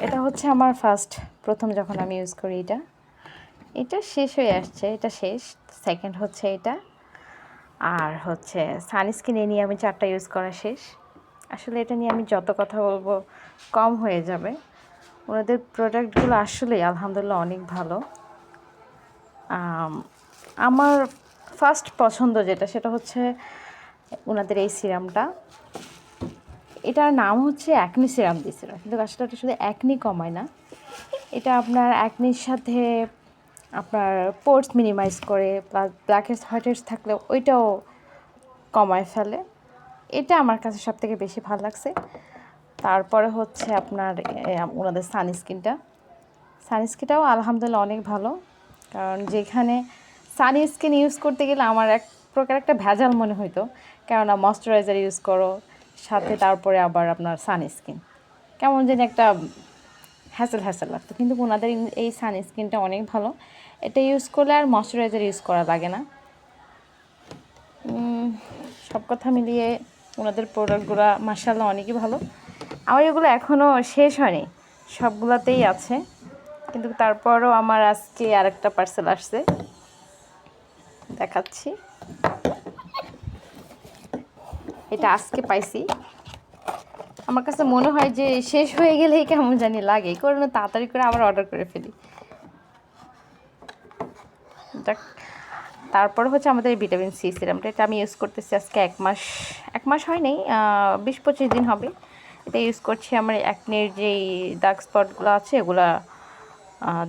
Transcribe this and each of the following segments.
এটা হচ্ছে আমার প্রথম যখন আমি ইউজ করি এটা শেষ হয়ে আসছে, এটা শেষ। সেকেন্ড হচ্ছে এটা, আর হচ্ছে সানস্ক্রিন নিয়ে আমি 4টা ইউজ করা শেষ। আসলে এটা নিয়ে আমি যত কথা বলবো কম হয়ে যাবে। ওনাদের প্রোডাক্টগুলো আসলেই আলহামদুলিল্লাহ অনেক ভালো। আমার ফার্স্ট পছন্দ যেটা সেটা হচ্ছে ওনাদের এই সিরামটা। এটার নাম হচ্ছে অ্যাকনি সিরাম দিয়েছিল, কিন্তু আসলে এটা শুধু অ্যাকনি কমায় না, এটা আপনার অ্যাকনির সাথে আপনার পোর্স মিনিমাইজ করে, প্লাস ব্ল্যাকহেডস হোয়াইটহেডস থাকলে ওইটাও কমায় ফেলে। এটা আমার কাছে সবথেকে বেশি ভালো লাগছে। তারপরে হচ্ছে আপনার ওনাদের সানস্ক্রিনটাও আলহামদুলিল্লাহ অনেক ভালো। কারণ যেখানে সানস্ক্রিন ইউজ করতে গেলে আমার এক প্রকার একটা ভেজাল মনে হইতো, কেননা ময়শ্চারাইজার ইউজ করো সাথে তারপরে আবার আপনার সানস্ক্রিন, কেমন যেন একটা হ্যাসেল লাগতো। কিন্তু ওনাদের এই সানস্ক্রিনটা অনেক ভালো, এটা ইউজ করলে আর ময়শ্চারাইজার ইউজ করা লাগে না। সব কথা মিলিয়ে ওনাদের প্রোডাক্টগুলো মাশাআল্লাহ অনেকই ভালো। আমার এগুলো এখনও শেষ হয়নি, সবগুলোতেই আছে, কিন্তু তারপরও আমার আজকে আরেকটা পার্সেল আসছে, দেখাচ্ছি। এটা আজকে পাইছি। আমার কাছে মনে হয় যে শেষ হয়ে গেলেই কেমন জানি লাগে, এই কারণে তাড়াতাড়ি করে আবার অর্ডার করে ফেলি। তারপর হচ্ছে আমাদের এই ভিটামিন সি সিরামটা, এটা আমি ইউজ করতেছি আজকে এক মাস হয় নাই, 20-25 দিন হবে। এটা ইউজ করছি আমার অ্যাকনের যেই ডার্ক স্পটগুলো আছে এগুলা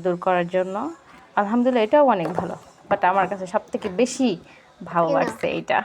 দূর করার জন্য। আলহামদুলিল্লাহ এটাও অনেক ভালো, বাট আমার কাছে সবথেকে বেশি ভালো লাগছে এইটা।